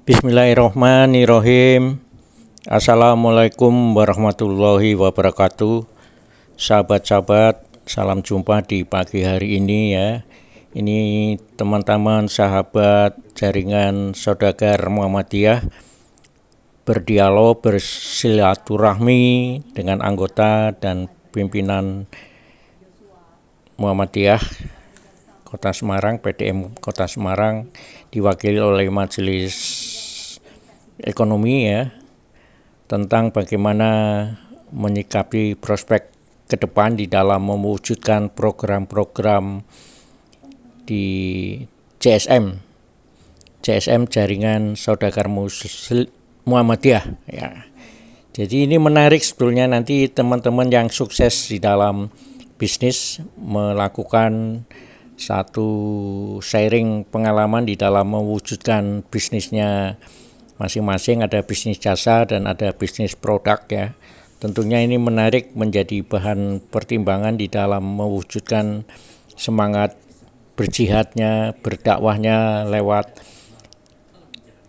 Bismillahirrahmanirrahim. Assalamualaikum warahmatullahi wabarakatuh. Sahabat-sahabat, salam jumpa di pagi hari ini ya. Ini teman-teman sahabat jaringan saudagar Muhammadiyah berdialog, bersilaturahmi dengan anggota dan pimpinan Muhammadiyah Kota Semarang, PDM Kota Semarang, diwakili oleh Majelis Ekonomi ya, tentang bagaimana menyikapi prospek ke depan di dalam mewujudkan program-program di JSM Jaringan Saudagar Muhammadiyah ya. Jadi ini menarik sebetulnya, nanti teman-teman yang sukses di dalam bisnis melakukan satu sharing pengalaman di dalam mewujudkan bisnisnya masing-masing. Ada bisnis jasa dan ada bisnis produk ya. Tentunya ini menarik menjadi bahan pertimbangan di dalam mewujudkan semangat berjihadnya, berdakwahnya lewat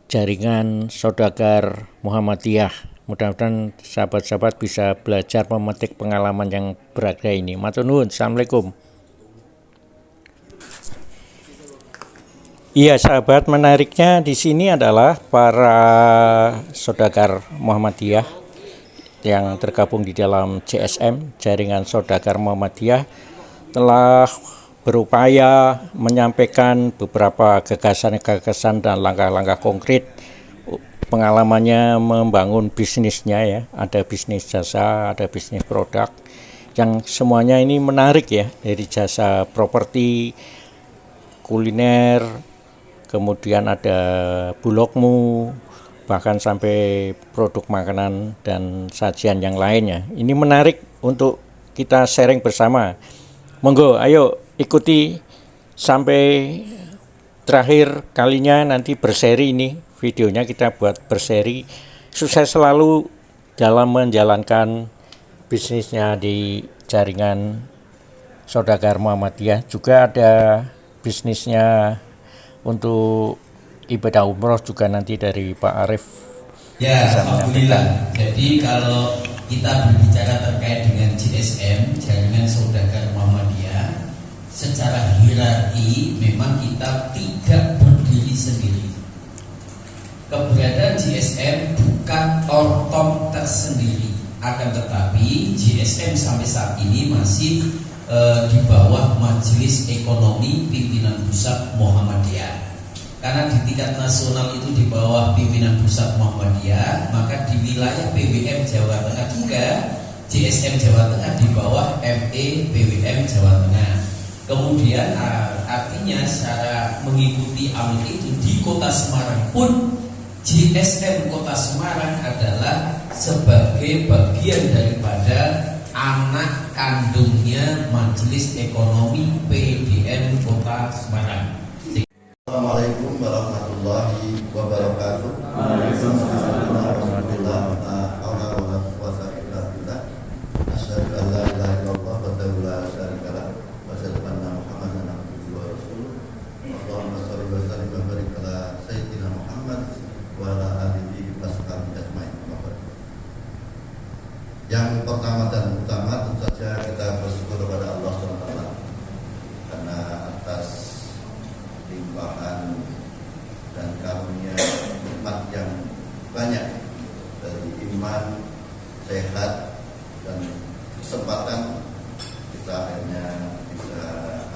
jaringan saudagar Muhammadiyah. Mudah-mudahan sahabat-sahabat bisa belajar memetik pengalaman yang berharga ini. Matur nuwun. Assalamualaikum. Iya sahabat, menariknya di sini adalah para saudagar Muhammadiyah yang tergabung di dalam JSM, Jaringan Saudagar Muhammadiyah, telah berupaya menyampaikan beberapa gagasan-gagasan dan langkah-langkah konkret pengalamannya membangun bisnisnya ya. Ada bisnis jasa, ada bisnis produk, yang semuanya ini menarik ya, dari jasa properti, kuliner, kemudian ada bulogmu, bahkan sampai produk makanan dan sajian yang lainnya. Ini menarik untuk kita sharing bersama. Monggo, ayo ikuti sampai terakhir kalinya nanti berseri ini. Videonya kita buat berseri. Sukses selalu dalam menjalankan bisnisnya di jaringan saudagar Muhammadiyah. Juga ada bisnisnya untuk ibadah umroh juga nanti dari Pak Arief. Ya, alhamdulillah. Jadi kalau kita berbicara terkait dengan JSM, Jaringan Saudagar Muhammadiyah, secara hierarki memang kita tidak berdiri sendiri. Keberadaan JSM bukan ortom tersendiri, akan tetapi JSM sampai saat ini masih di bawah Majelis Ekonomi Pimpinan Pusat Muhammadiyah. Karena di tingkat nasional itu di bawah Pimpinan Pusat Muhammadiyah, maka di wilayah PWM Jawa Tengah juga JSM Jawa Tengah di bawah ME PWM Jawa Tengah. Kemudian artinya secara mengikuti amil itu di Kota Semarang pun JSM Kota Semarang adalah sebagai bagian daripada anak kandungnya Majelis Ekonomi PDN Kota Semarang. Assalamualaikum warahmatullahi wabarakatuh. Yang pertama dan utama tentu saja kita bersyukur kepada Allah SWT karena atas limpahan dan karunia nikmat yang banyak dari iman, sehat, dan kesempatan kita akhirnya bisa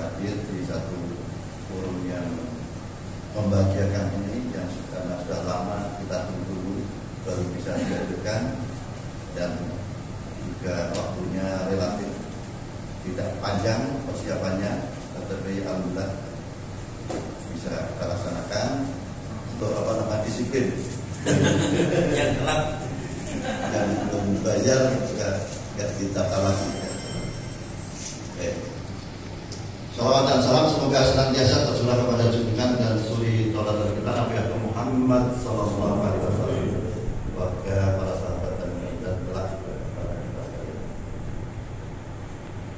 hadir di satu forum yang membahagiakan ini, yang karena sudah lama kita tunggu baru bisa dihadirkan, dan juga waktunya relatif tidak panjang persiapannya, tetapi alhamdulillah bisa kita laksanakan untuk disiplin yang telat dan belum bayar juga tidak kita lagi. Salawat dan salam semoga senantiasa tercurah kepada junjungan dan suri teladan kita Nabi Muhammad sallallahu alaihi wasallam, keluarga, para sahabat dan telah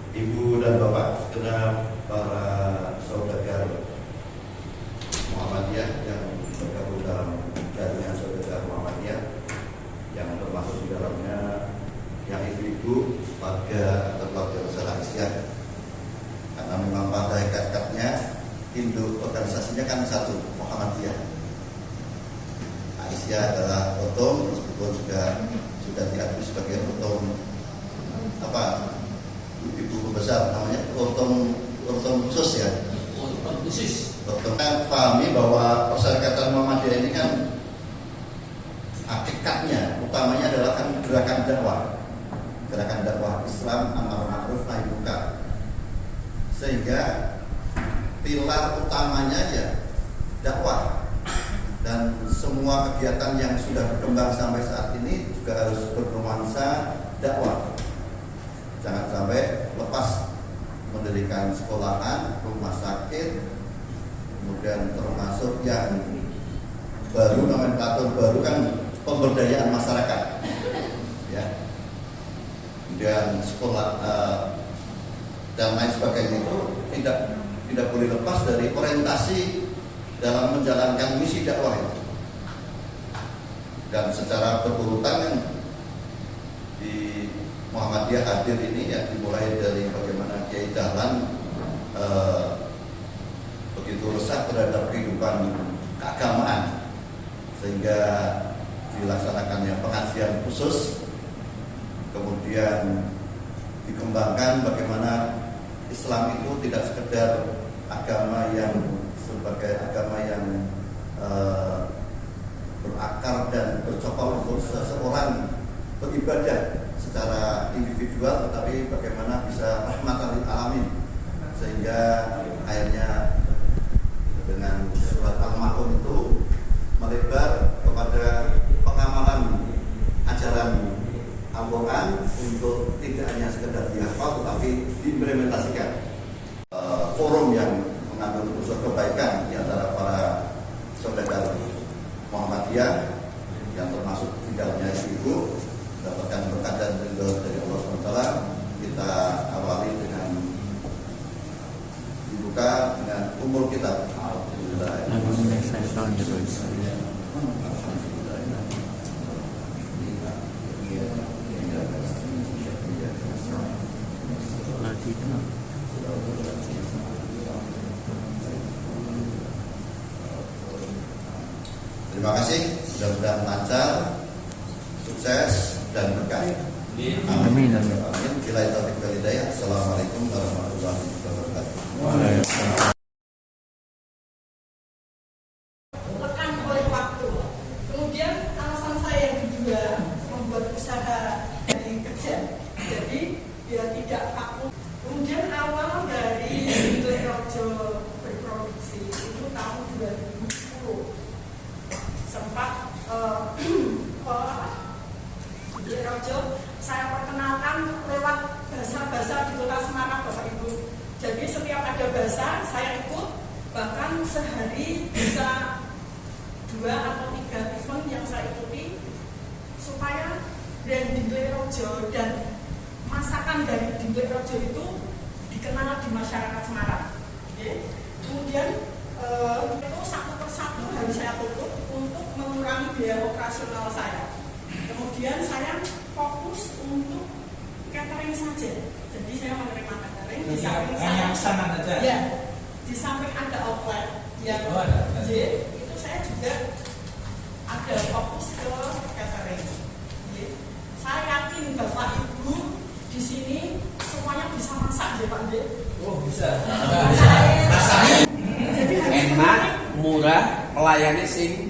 Ibu dan Bapak, segenap para saudagar Muhammadiyah yang bergabung dalam jaringan organisasinya kan satu, Muhammadiyah. Aisyah adalah otom, meskipun sudah diakui sebagai otom ibu besar, namanya otom khusus ya. Otom khusus. Kita pahami bahwa Perserikatan Muhammadiyah ini kan hakikatnya utamanya adalah kan gerakan dakwah Islam, amar ma'ruf nahi munkar, sehingga pilar utamanya ya dakwah, dan semua kegiatan yang sudah berkembang sampai saat ini juga harus bernuansa dakwah. Jangan sampai lepas mendirikan sekolahan, rumah sakit, kemudian termasuk yang baru, nomenklatur baru kan pemberdayaan masyarakat, ya. Kemudian sekolah dan lain sebagainya itu tidak boleh lepas dari orientasi dalam menjalankan misi dakwah itu. Dan secara berurutan kan di Muhammadiyah hadir ini ya, dimulai dari bagaimana Kiai Dahlan begitu resah terhadap kehidupan keagamaan sehingga dilaksanakannya pengajian khusus, kemudian dikembangkan bagaimana Islam itu tidak sekedar agama yang sebagai agama yang berakar dan bercokol untuk seseorang beribadah secara individual, tetapi bagaimana bisa rahmatan lil alamin, sehingga akhirnya dengan surat Al-Ma'un itu melebar kepada pengamalan ajaran Al-Quran untuk tidak hanya sekedar dihafal tetapi diimplementasikan. Forum yang mengandung unsur kebaikan di antara para saudara Muhammadiyah yang termasuk di dalamnya ibu mendapatkan berkat dan ridho dari Allah SWT. Kita awali dengan dibuka dengan umur kita. Terima kasih, mudah-mudahan lancar, sukses dan berkah. Amin. Amin. Bila taufiq wal hidayah. Assalamualaikum warahmatullahi wabarakatuh. Tekan oleh waktu. Kemudian alasan saya yang kedua membuat usaha dari kerja. Jadi biar tidak vakum. Kemudian awal dari Rojo berproduksi itu tahun 2010. Sempat Rojo saya perkenalkan lewat bahasa-bahasa di Kota Semarang, Bapak Ibu. Jadi setiap ada bahasa saya ikut, bahkan sehari bisa 2 atau 3 event yang saya ikuti supaya brand Dingle Rojo dan masakan dari Dingle Rojo itu dikenal di masyarakat Semarang. Kemudian itu satu persatu harus saya tutup untuk mengurangi biaya operasional saya. Kemudian saya fokus untuk catering saja. Jadi saya menerima catering di samping saya. Ya, di samping ada outlet yang itu saya juga ada fokus ke catering. Saya yakin Bapak Ibu di sini semuanya bisa masak ya Pak J. Oh bisa. Jadi enak, murah, melayani sing.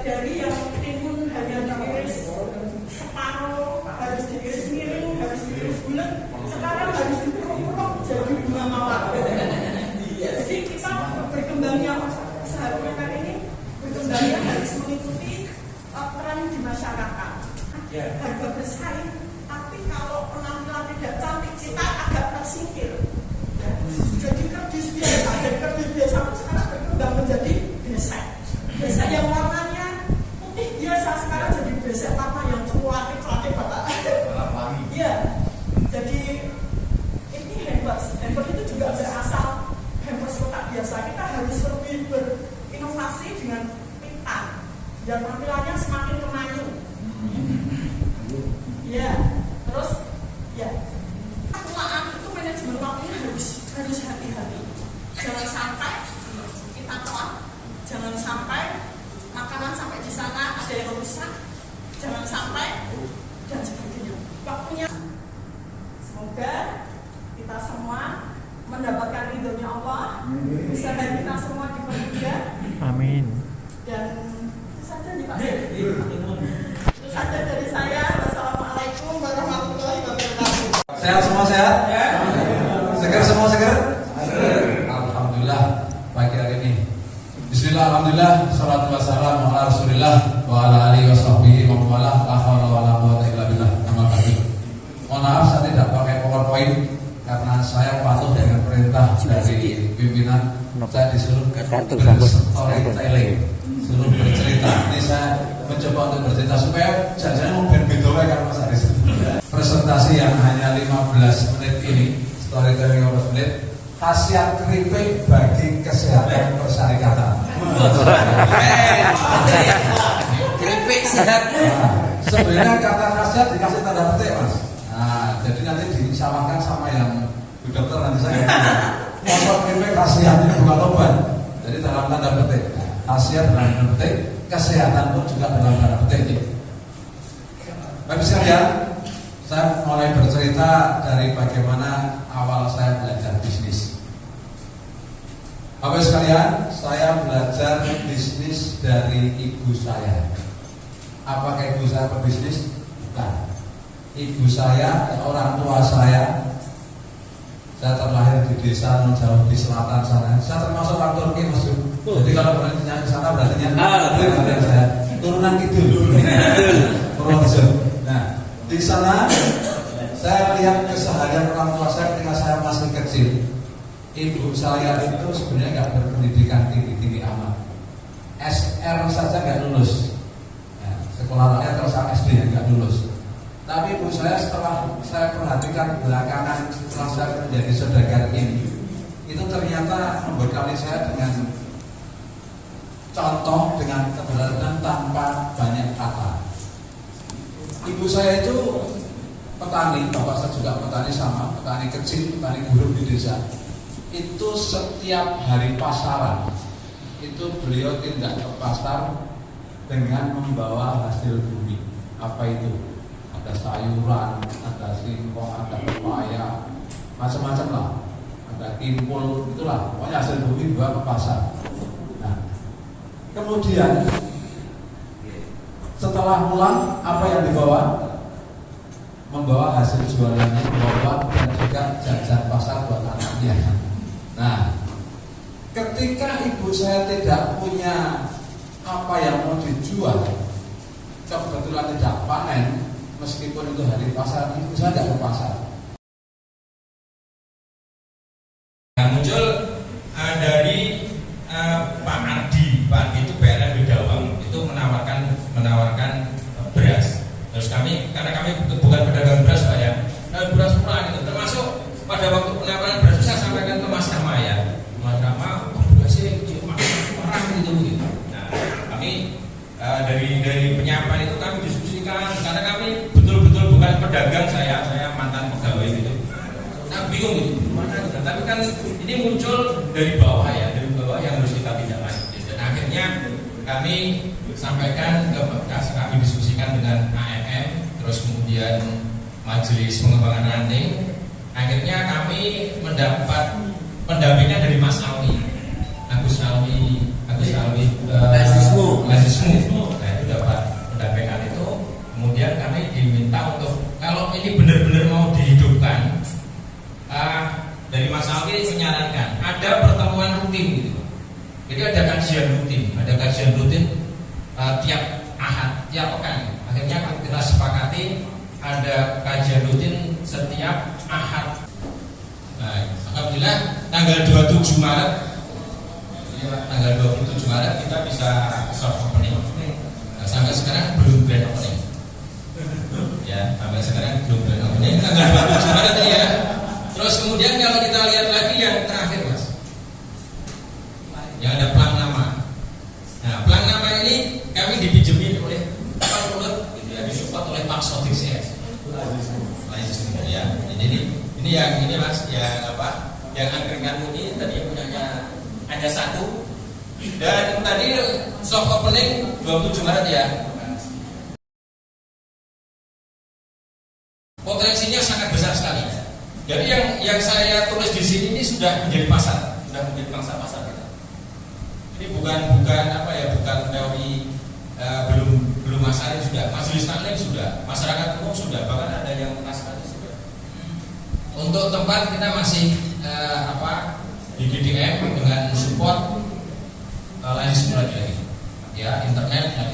Dari yang timun hanya diiris separuh, harus diiris miring, harus diiris bulat, sekarang harus dipuruk-puruk jadi bunga mawar. Jadi kita berkembangnya usaha UMKM ini berkembangnya harus mengikuti tren di masyarakat. Harga bersaing, tapi kalau penampilan tidak cantik kita agak tersingkir. Jadi kerdus biasa, dari kerdus biasa sekarang berkembang menjadi besek. Besek yang warnanya putih biasa sekarang jadi besek warna yang coklat Bapak. Iya. Jadi ini hampers itu juga berasal hampers kotak biasa. Kita harus lebih berinovasi dengan pita dan tampilannya semakin kemayu. Ya, terus ya, ketuaan itu manajemen waktunya harus jangan sampai makanan sampai di sana ada yang rusak, jangan sampai dan sebagainya. Waktunya semoga kita semua mendapatkan ridhonya Allah, usaha kita semua dipermudah. Amin. Dan itu saja nih Pak. Itu saja dari saya. Wassalamualaikum warahmatullahi wabarakatuh. Sehat semua sehat? Seger semua seger? Alhamdulillah pagi hari ini. Bismillah, alhamdulillah, salatu wassalamu ala Rasulillah wa ala alihi wa sahbihi wa mawalah, la haula wa la quwwata illa billah. Amma ba'du. Mohon maaf saya tidak pakai PowerPoint karena saya patuh dengan perintah dari pimpinan. Saya disuruh storytelling, suruh bercerita. Ini saya mencoba untuk bercerita supaya jangan mau beda kan Mas Aris. Presentasi yang hanya 15 menit ini, storytelling 15 menit, khasiat keripik bagi kesehatan persyarikatan. Keripik sehat. Sebenarnya kata khasiat dikasih tanda petik Mas. Nah, jadi nanti disamakan sama yang Bu Dokter nanti saya motor keripik khasiat ini bukan obat. Jadi dalam tanda petik, khasiat dalam tanda petik, kesehatan pun juga dalam tanda petik. Bapak sekalian, saya mulai bercerita dari bagaimana awal saya belajar bisnis. Bapak sekalian, saya belajar bisnis dari ibu saya. Apakah ibu saya pebisnis? Bukan. Ibu saya, orang tua saya terlahir di desa non jauh di selatan sana. Saya termasuk orang Turki Mas. Jadi kalau berarti di sana berarti saya turunan kidul. Nah, di sana saya lihat keseharian orang tua saya ketika saya masih kecil. Ibu saya itu sebenarnya nggak berpendidikan tinggi-tinggi amat. SR saja nggak lulus. Ya, sekolah rakyat terus SD nggak lulus. Tapi ibu saya setelah saya perhatikan belakangan setelah saya menjadi saudagar ini, itu ternyata membekali saya dengan contoh, dengan kebenaran tanpa banyak kata. Ibu saya itu petani, bapak saya juga petani sama, petani kecil, petani gurun di desa. Itu setiap hari pasaran, itu beliau tindak ke pasar dengan membawa hasil bumi. Apa itu? Ada sayuran, ada singkong, ada pepaya, macam-macam lah. Ada kimpul, itulah. Pokoknya hasil bumi dibawa ke pasar. Nah, kemudian setelah pulang, apa yang dibawa? Membawa hasil jualannya, membawa dan juga jajan pasar buat anaknya. Nah, ketika ibu saya tidak punya apa yang mau dijual, kebetulan tidak panen, meskipun itu hari pasar, ibu saya tidak ke pasar. Nah, muncul dari Pak Ardi. Pak Ardi itu PLN Bedawang, itu menawarkan beras. Terus karena kami bukan pedagang beras Pak ya, beras murah gitu. Termasuk pada waktu penawaran beras saya sampaikan ke Mas Rama ya, Mas Rama berasnya orang gitu. Nah, kami dari penyampaian itu kami diskusikan karena kami betul-betul bukan pedagang, saya mantan pegawai gitu. Nah, bingung gitu, gimana gitu. Tapi kan ini muncul dari bawah ya, dari bawah yang harus kita tindak lanjuti. Dan akhirnya kami sampaikan ke bekas, kami diskusikan dengan AMM, terus kemudian Majelis Pengembangan Ranting. Akhirnya kami mendapat pendampingan dari Mas Alwi, Agus Alwi, Lazismu. Nah, itu dapat pendampingan itu. Kemudian kami diminta untuk kalau ini benar-benar mau dihidupkan, dari Mas Alwi menyarankan ada pertemuan rutin gitu. Jadi ada kajian rutin tiap Ahad, tiap pekan. Akhirnya kita sepakati ada kajian rutin setiap Ahad. Nah, alhamdulillah tanggal 27 Maret kita bisa soft opening. Nah, sampai sekarang belum grand opening. Ya, sampai sekarang belum grand opening. Tanggal 27 Maret ya. Terus kemudian kalau kita lihat lagi yang terakhir Mas, yang ada pelang nama. Nah, pelang nama ini kami dipinjemin oleh Pak Luhut, gitu ya, disupport oleh Pak Sodik CS. Ya, jadi ini yang ini Mas, yang apa? Yang angkringan ini tadi yang punyanya hanya satu, Dan tadi soft opening 27 Maret ya. Potensinya sangat besar sekali. Jadi yang saya tulis di sini ini sudah menjadi pasar, sudah menjadi pangsa pasar kita. Ini bukan teori belum masalah sudah, majelis taklim sudah, masyarakat umum sudah, bahkan ada yang naskah sudah. Untuk tempat kita masih di GDM dengan support lain lagi, ya internet.